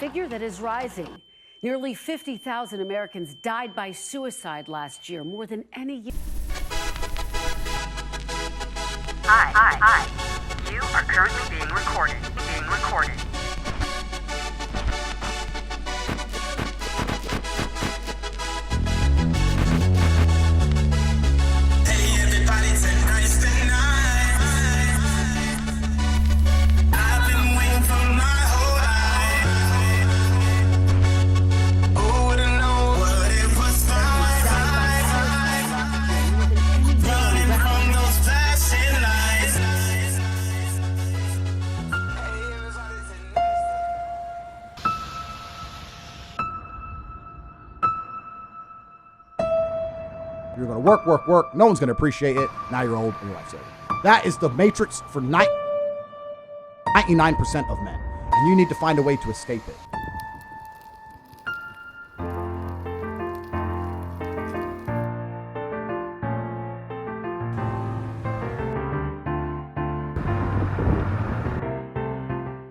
figure that is rising. Nearly 50,000 Americans died by suicide last year, more than any year. Hi. You are currently being recorded. You're going to work. No one's going to appreciate it. Now you're old and your life's over. That is the matrix for 99% of men. And you need to find a way to escape it.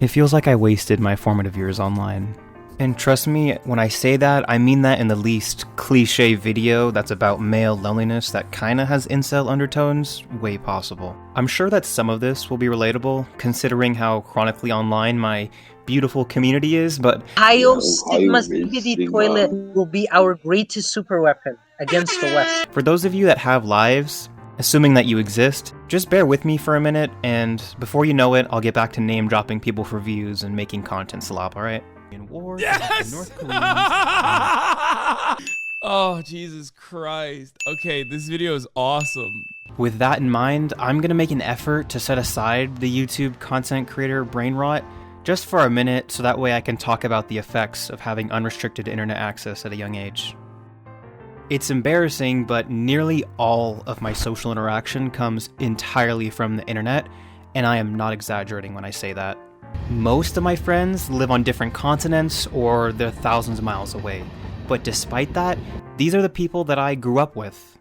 It feels like I wasted my formative years online. And trust me, when I say that, I mean that in the least cliche video that's about male loneliness that kinda has incel undertones way possible. I'm sure that some of this will be relatable, considering how chronically online my beautiful community is, but Ohio Stigma City Toilet will be our greatest super weapon against the West. For those of you that have lives, assuming that you exist, just bear with me for a minute, and before you know it, I'll get back to name dropping people for views and making content slop, alright? In war, yes! North Koreans. Oh, Jesus Christ. Okay, this video is awesome. With that in mind, I'm gonna make an effort to set aside the YouTube content creator brain rot just for a minute so that way I can talk about the effects of having unrestricted internet access at a young age. It's embarrassing, but nearly all of my social interaction comes entirely from the internet, and I am not exaggerating when I say that. Most of my friends live on different continents or they're thousands of miles away. But despite that, these are the people that I grew up with.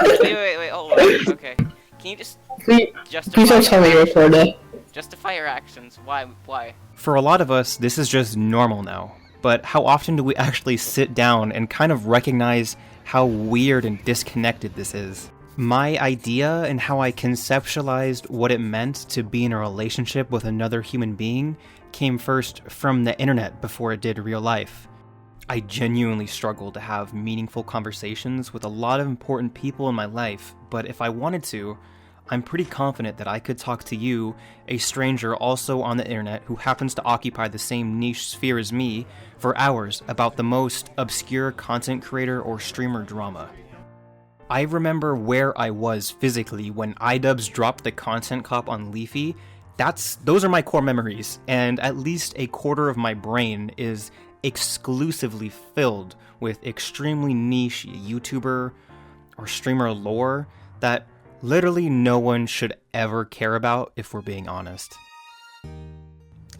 Wait, hold on. Okay. Can you just Please don't tell me you're Florida. justify your actions? Why? For a lot of us, this is just normal now. But how often do we actually sit down and kind of recognize how weird and disconnected this is? My idea and how I conceptualized what it meant to be in a relationship with another human being came first from the internet before it did real life. I genuinely struggle to have meaningful conversations with a lot of important people in my life, but if I wanted to, I'm pretty confident that I could talk to you, a stranger also on the internet who happens to occupy the same niche sphere as me, for hours about the most obscure content creator or streamer drama. I remember where I was physically when iDubbbz dropped the content cop on Leafy. Those are my core memories, and at least a quarter of my brain is exclusively filled with extremely niche YouTuber or streamer lore that literally no one should ever care about if we're being honest.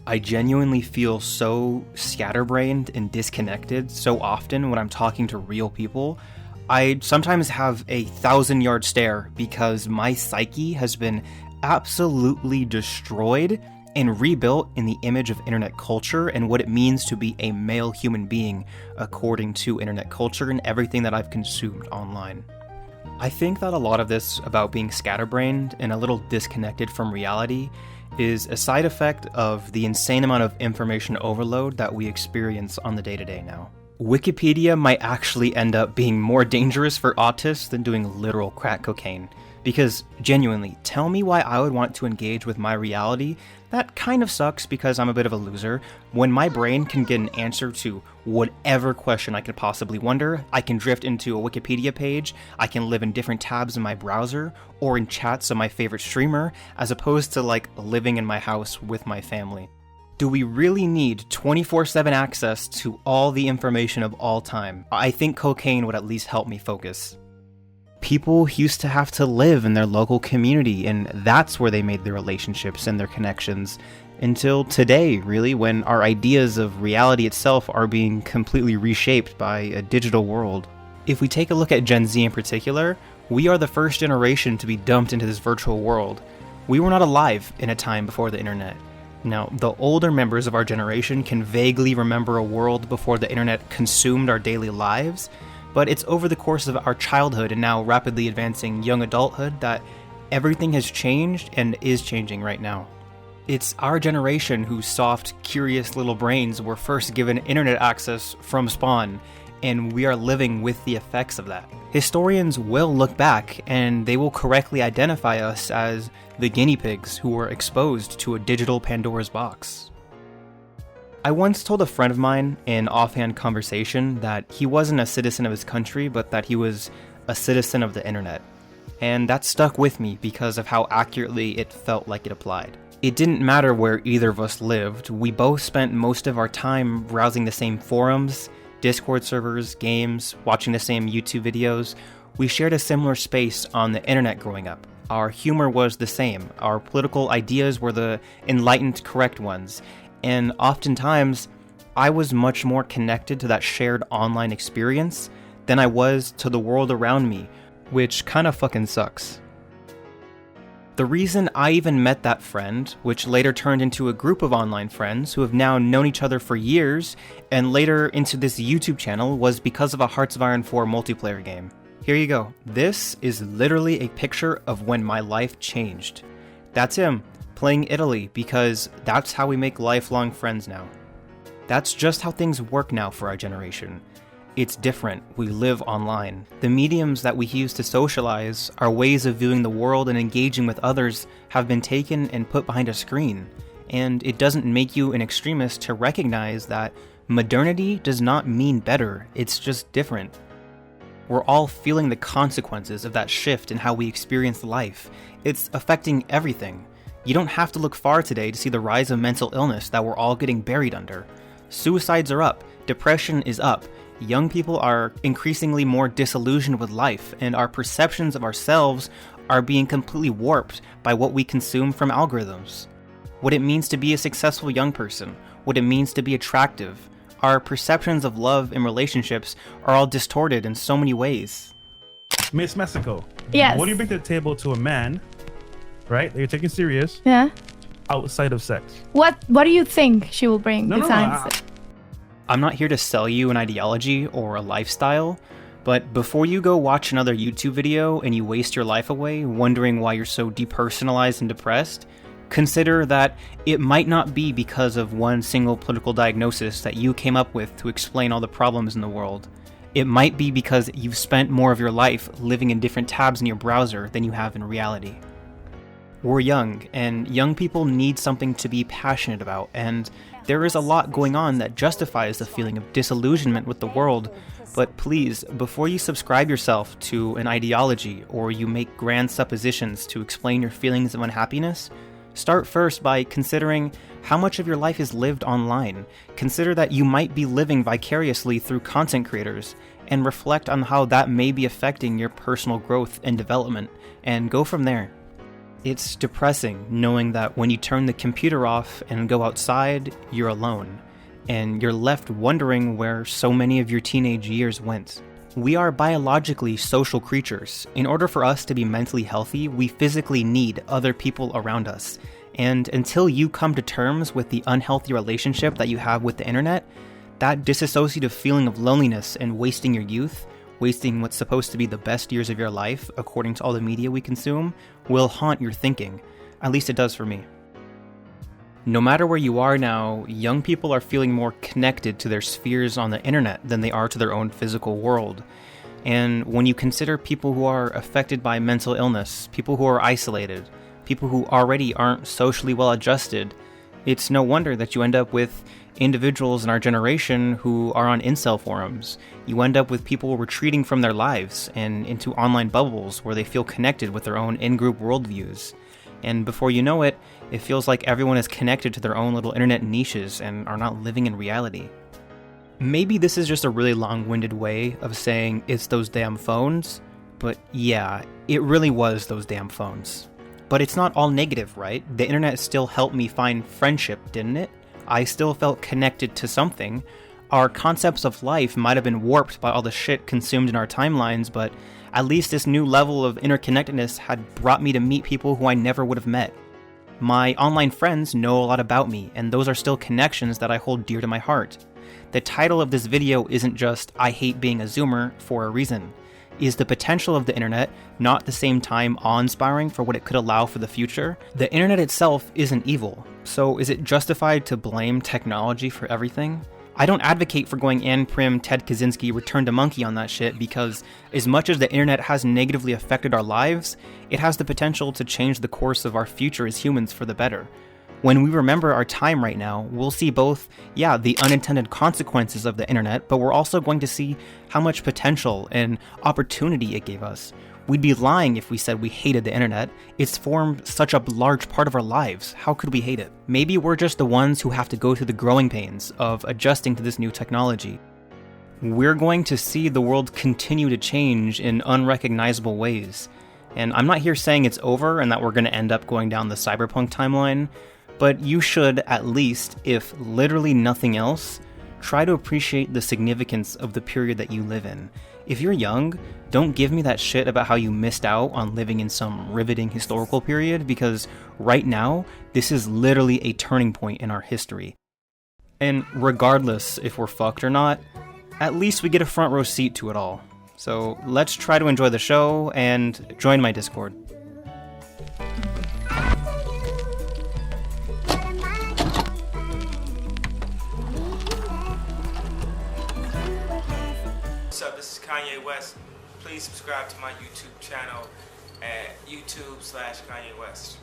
I genuinely feel so scatterbrained and disconnected so often when I'm talking to real people. I sometimes have a 1,000-yard stare because my psyche has been absolutely destroyed and rebuilt in the image of internet culture and what it means to be a male human being according to internet culture and everything that I've consumed online. I think that a lot of this about being scatterbrained and a little disconnected from reality is a side effect of the insane amount of information overload that we experience on the day-to-day now. Wikipedia might actually end up being more dangerous for autists than doing literal crack cocaine. Because, genuinely, tell me why I would want to engage with my reality that kind of sucks because I'm a bit of a loser, when my brain can get an answer to whatever question I could possibly wonder. I can drift into a Wikipedia page, I can live in different tabs in my browser, or in chats of my favorite streamer, as opposed to, living in my house with my family. Do we really need 24/7 access to all the information of all time? I think cocaine would at least help me focus. People used to have to live in their local community, and that's where they made their relationships and their connections. Until today, really, when our ideas of reality itself are being completely reshaped by a digital world. If we take a look at Gen Z in particular, we are the first generation to be dumped into this virtual world. We were not alive in a time before the internet. Now, the older members of our generation can vaguely remember a world before the internet consumed our daily lives, but it's over the course of our childhood and now rapidly advancing young adulthood that everything has changed and is changing right now. It's our generation whose soft, curious little brains were first given internet access from spawn, and we are living with the effects of that. Historians will look back and they will correctly identify us as the guinea pigs who were exposed to a digital Pandora's box. I once told a friend of mine in offhand conversation that he wasn't a citizen of his country, but that he was a citizen of the internet. And that stuck with me because of how accurately it felt like it applied. It didn't matter where either of us lived, we both spent most of our time browsing the same forums, Discord servers, games, watching the same YouTube videos. We shared a similar space on the internet growing up. Our humor was the same, our political ideas were the enlightened, correct ones, and oftentimes, I was much more connected to that shared online experience than I was to the world around me, which kinda fucking sucks. The reason I even met that friend, which later turned into a group of online friends who have now known each other for years, and later into this YouTube channel, was because of a Hearts of Iron 4 multiplayer game. Here you go. This is literally a picture of when my life changed. That's him, playing Italy, because that's how we make lifelong friends now. That's just how things work now for our generation. It's different. We live online. The mediums that we use to socialize, our ways of viewing the world and engaging with others, have been taken and put behind a screen. And it doesn't make you an extremist to recognize that modernity does not mean better, it's just different. We're all feeling the consequences of that shift in how we experience life. It's affecting everything. You don't have to look far today to see the rise of mental illness that we're all getting buried under. Suicides are up, depression is up, young people are increasingly more disillusioned with life, and our perceptions of ourselves are being completely warped by what we consume from algorithms. What it means to be a successful young person, what it means to be attractive, our perceptions of love and relationships are all distorted in so many ways. Miss Mexico. Yes. What do you bring to the table to a man, right, that you're taking serious, Yeah. outside of sex? What do you think she will bring besides? I'm not here to sell you an ideology or a lifestyle, but before you go watch another YouTube video and you waste your life away wondering why you're so depersonalized and depressed, consider that it might not be because of one single political diagnosis that you came up with to explain all the problems in the world. It might be because you've spent more of your life living in different tabs in your browser than you have in reality. We're young, and young people need something to be passionate about, and there is a lot going on that justifies the feeling of disillusionment with the world, but please, before you subscribe yourself to an ideology or you make grand suppositions to explain your feelings of unhappiness, start first by considering how much of your life is lived online. Consider that you might be living vicariously through content creators, and reflect on how that may be affecting your personal growth and development, and go from there. It's depressing knowing that when you turn the computer off and go outside, you're alone, and you're left wondering where so many of your teenage years went. We are biologically social creatures. In order for us to be mentally healthy, we physically need other people around us. And until you come to terms with the unhealthy relationship that you have with the internet, that disassociative feeling of loneliness and wasting your youth, wasting what's supposed to be the best years of your life, according to all the media we consume, will haunt your thinking. At least it does for me. No matter where you are now, young people are feeling more connected to their spheres on the internet than they are to their own physical world. And when you consider people who are affected by mental illness, people who are isolated, people who already aren't socially well adjusted, it's no wonder that you end up with individuals in our generation who are on incel forums. You end up with people retreating from their lives and into online bubbles where they feel connected with their own in-group worldviews. And before you know it, it feels like everyone is connected to their own little internet niches and are not living in reality. Maybe this is just a really long-winded way of saying it's those damn phones, but yeah, it really was those damn phones. But it's not all negative, right? The internet still helped me find friendship, didn't it? I still felt connected to something. Our concepts of life might have been warped by all the shit consumed in our timelines, but at least this new level of interconnectedness had brought me to meet people who I never would have met. My online friends know a lot about me, and those are still connections that I hold dear to my heart. The title of this video isn't just "I hate being a Zoomer" for a reason. Is the potential of the internet not at the same time awe-inspiring for what it could allow for the future? The internet itself isn't evil, so is it justified to blame technology for everything? I don't advocate for going Ann Prim, Ted Kaczynski, Return to Monkey on that shit, because as much as the internet has negatively affected our lives, it has the potential to change the course of our future as humans for the better. When we remember our time right now, we'll see both, yeah, the unintended consequences of the internet, but we're also going to see how much potential and opportunity it gave us. We'd be lying if we said we hated the internet. It's formed such a large part of our lives. How could we hate it? Maybe we're just the ones who have to go through the growing pains of adjusting to this new technology. We're going to see the world continue to change in unrecognizable ways. And I'm not here saying it's over and that we're going to end up going down the cyberpunk timeline, but you should, at least, if literally nothing else, try to appreciate the significance of the period that you live in. If you're young, don't give me that shit about how you missed out on living in some riveting historical period, because right now, this is literally a turning point in our history. And regardless if we're fucked or not, at least we get a front row seat to it all. So let's try to enjoy the show and join my Discord. What's up, this is Kanye West. Please subscribe to my YouTube channel at YouTube/Kanye West.